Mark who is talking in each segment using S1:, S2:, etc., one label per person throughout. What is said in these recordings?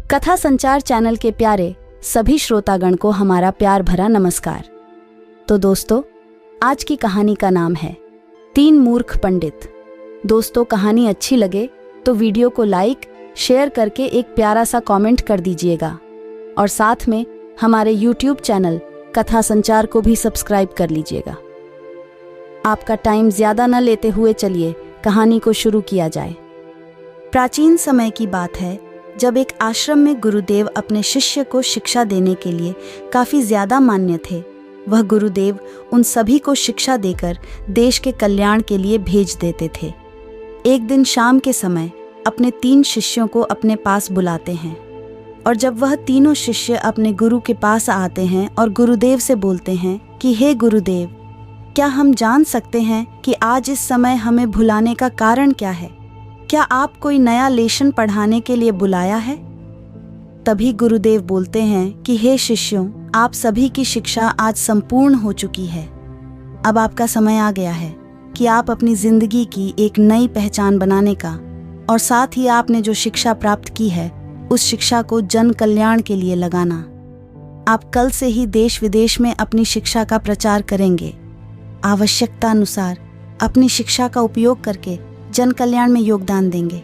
S1: कथा संचार चैनल के प्यारे सभी श्रोतागण को हमारा प्यार भरा नमस्कार। तो दोस्तों, आज की कहानी का नाम है 3 मूर्ख पंडित। दोस्तों, कहानी अच्छी लगे तो वीडियो को लाइक शेयर करके एक प्यारा सा कमेंट कर दीजिएगा और साथ में हमारे YouTube चैनल कथा संचार को भी सब्सक्राइब कर लीजिएगा। आपका टाइम ज्यादा न लेते हुए चलिए कहानी को शुरू किया जाए। प्राचीन समय की बात है जब एक आश्रम में गुरुदेव अपने शिष्य को शिक्षा देने के लिए काफी ज्यादा मान्य थे। वह गुरुदेव उन सभी को शिक्षा देकर देश के कल्याण के लिए भेज देते थे। एक दिन शाम के समय अपने 3 शिष्यों को अपने पास बुलाते हैं और जब वह तीनों शिष्य अपने गुरु के पास आते हैं और गुरुदेव से बोलते हैं कि हे गुरुदेव, क्या हम जान सकते हैं कि आज इस समय हमें बुलाने का कारण क्या है? क्या आप कोई नया लेशन पढ़ाने के लिए बुलाया है? तभी गुरुदेव बोलते हैं कि हे शिष्यों, आप सभी की शिक्षा आज संपूर्ण हो चुकी है। अब आपका समय आ गया है कि आप अपनी जिंदगी की एक नई पहचान बनाने का और साथ ही आपने जो शिक्षा प्राप्त की है उस शिक्षा को जन कल्याण के लिए लगाना। आप कल से ही देश विदेश में अपनी शिक्षा का प्रचार करेंगे। आवश्यकता अनुसार अपनी शिक्षा का उपयोग करके जन कल्याण में योगदान देंगे।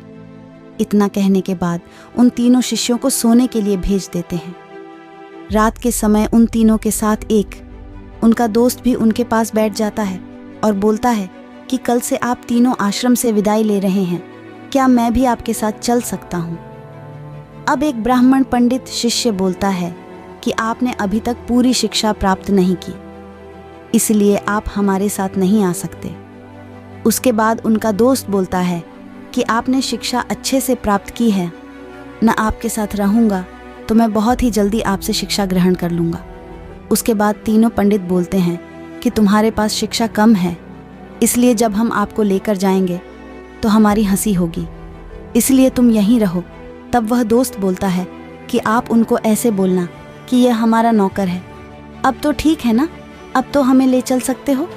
S1: इतना कहने के बाद उन तीनों शिष्यों को सोने के लिए भेज देते हैं। रात के समय उन तीनों के साथ उनका दोस्त भी उनके पास बैठ जाता है और बोलता है कि कल से आप तीनों आश्रम से विदाई ले रहे हैं, क्या मैं भी आपके साथ चल सकता हूँ? अब एक ब्राह्मण पंडित शिष्य बोलता है कि आपने अभी तक पूरी शिक्षा प्राप्त नहीं की, इसलिए आप हमारे साथ नहीं आ सकते। उसके बाद उनका दोस्त बोलता है कि आपने शिक्षा अच्छे से प्राप्त की है, न आपके साथ रहूँगा तो मैं बहुत ही जल्दी आपसे शिक्षा ग्रहण कर लूँगा। उसके बाद तीनों पंडित बोलते हैं कि तुम्हारे पास शिक्षा कम है, इसलिए जब हम आपको लेकर जाएंगे तो हमारी हंसी होगी, इसलिए तुम यहीं रहो। तब वह दोस्त बोलता है कि आप उनको ऐसे बोलना कि यह हमारा नौकर है। अब तो ठीक है ना, अब तो हमें ले चल सकते हो।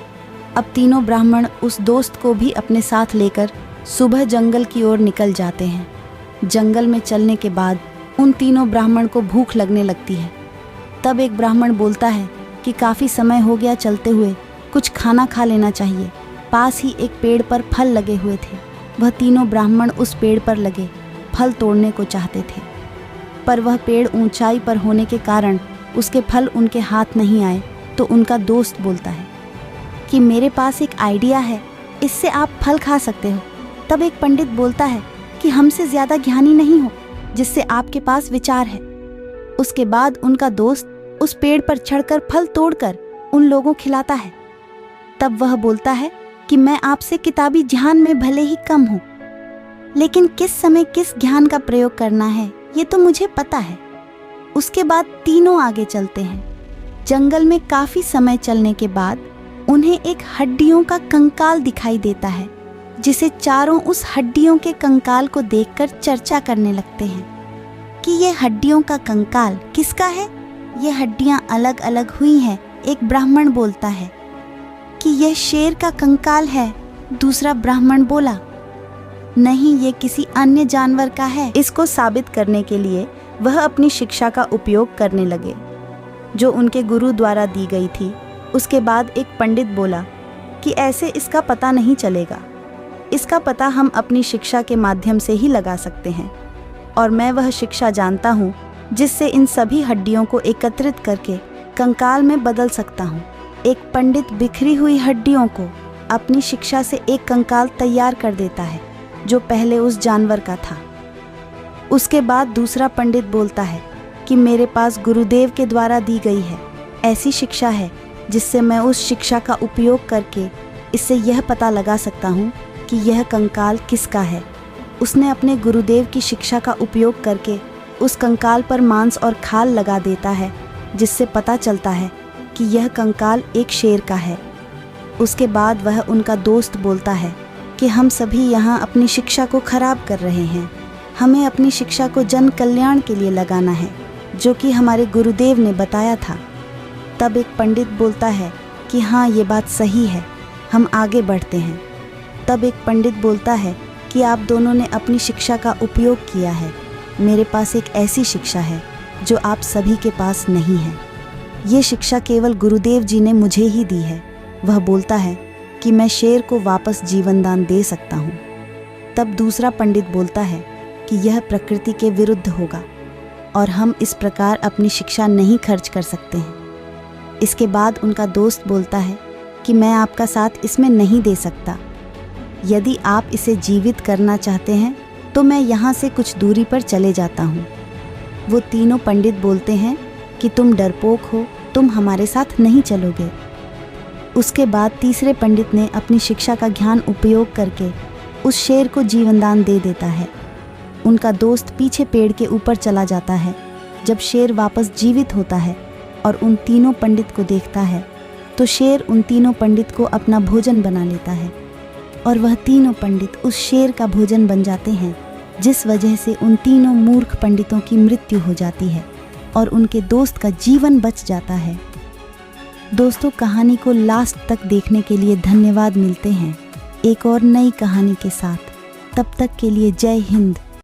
S1: अब तीनों ब्राह्मण उस दोस्त को भी अपने साथ लेकर सुबह जंगल की ओर निकल जाते हैं। जंगल में चलने के बाद उन तीनों ब्राह्मण को भूख लगने लगती है। तब एक ब्राह्मण बोलता है कि काफ़ी समय हो गया चलते हुए, कुछ खाना खा लेना चाहिए। पास ही एक पेड़ पर फल लगे हुए थे। वह तीनों ब्राह्मण उस पेड़ पर लगे फल तोड़ने को चाहते थे, पर वह पेड़ ऊंचाई पर होने के कारण उसके फल उनके हाथ नहीं आए। तो उनका दोस्त बोलता है कि मेरे पास एक आइडिया है, इससे आप फल खा सकते हो। तब एक पंडित बोलता है कि हमसे ज़्यादा ज्ञानी नहीं हो जिससे आपके पास विचार है। उसके बाद उनका दोस्त उस पेड़ पर चढ़कर फल तोड़कर उन लोगों खिलाता है। तब वह बोलता है कि मैं आपसे किताबी ज्ञान में भले ही कम हूँ, लेकिन किस समय किस ज्ञान का प्रयोग करना है ये तो मुझे पता है। उसके बाद तीनों आगे चलते हैं। जंगल में काफ़ी समय चलने के बाद उन्हें एक हड्डियों का कंकाल दिखाई देता है, जिसे चारों उस हड्डियों के कंकाल को देखकर चर्चा करने लगते हैं कि ये हड्डियों का कंकाल किसका है? ये हड्डियां अलग अलग हुई हैं। एक ब्राह्मण बोलता है कि यह शेर का कंकाल है। दूसरा ब्राह्मण बोला, नहीं, ये किसी अन्य जानवर का है। इसको साबित करने के लिए वह अपनी शिक्षा का उपयोग करने लगे जो उनके गुरु द्वारा दी गई थी। उसके बाद एक पंडित बोला कि ऐसे इसका पता नहीं चलेगा, इसका पता हम अपनी शिक्षा के माध्यम से ही लगा सकते हैं, और मैं वह शिक्षा जानता हूँ जिससे इन सभी हड्डियों को एकत्रित करके कंकाल में बदल सकता हूँ। एक पंडित बिखरी हुई हड्डियों को अपनी शिक्षा से एक कंकाल तैयार कर देता है जो पहले उस जानवर का था। उसके बाद दूसरा पंडित बोलता है कि मेरे पास गुरुदेव के द्वारा दी गई है ऐसी शिक्षा है जिससे मैं उस शिक्षा का उपयोग करके इससे यह पता लगा सकता हूँ कि यह कंकाल किसका है। उसने अपने गुरुदेव की शिक्षा का उपयोग करके उस कंकाल पर मांस और खाल लगा देता है, जिससे पता चलता है कि यह कंकाल एक शेर का है। उसके बाद वह उनका दोस्त बोलता है कि हम सभी यहाँ अपनी शिक्षा को खराब कर रहे हैं, हमें अपनी शिक्षा को जन कल्याण के लिए लगाना है, जो कि हमारे गुरुदेव ने बताया था। तब एक पंडित बोलता है कि हाँ, ये बात सही है, हम आगे बढ़ते हैं। तब एक पंडित बोलता है कि आप दोनों ने अपनी शिक्षा का उपयोग किया है, मेरे पास एक ऐसी शिक्षा है जो आप सभी के पास नहीं है। ये शिक्षा केवल गुरुदेव जी ने मुझे ही दी है। वह बोलता है कि मैं शेर को वापस जीवन दान दे सकता हूँ। तब दूसरा पंडित बोलता है कि यह प्रकृति के विरुद्ध होगा और हम इस प्रकार अपनी शिक्षा नहीं खर्च कर सकते हैं। इसके बाद उनका दोस्त बोलता है कि मैं आपका साथ इसमें नहीं दे सकता। यदि आप इसे जीवित करना चाहते हैं तो मैं यहाँ से कुछ दूरी पर चले जाता हूँ। वो तीनों पंडित बोलते हैं कि तुम डरपोक हो, तुम हमारे साथ नहीं चलोगे। उसके बाद तीसरे पंडित ने अपनी शिक्षा का ज्ञान उपयोग करके उस शेर को जीवनदान दे देता है। उनका दोस्त पीछे पेड़ के ऊपर चला जाता है। जब शेर वापस जीवित होता है और उन तीनों पंडित को देखता है तो शेर उन तीनों पंडित को अपना भोजन बना लेता है और वह तीनों पंडित उस शेर का भोजन बन जाते हैं, जिस वजह से उन तीनों मूर्ख पंडितों की मृत्यु हो जाती है और उनके दोस्त का जीवन बच जाता है। दोस्तों, कहानी को लास्ट तक देखने के लिए धन्यवाद। मिलते हैं एक और नई कहानी के साथ। तब तक के लिए जय हिंद।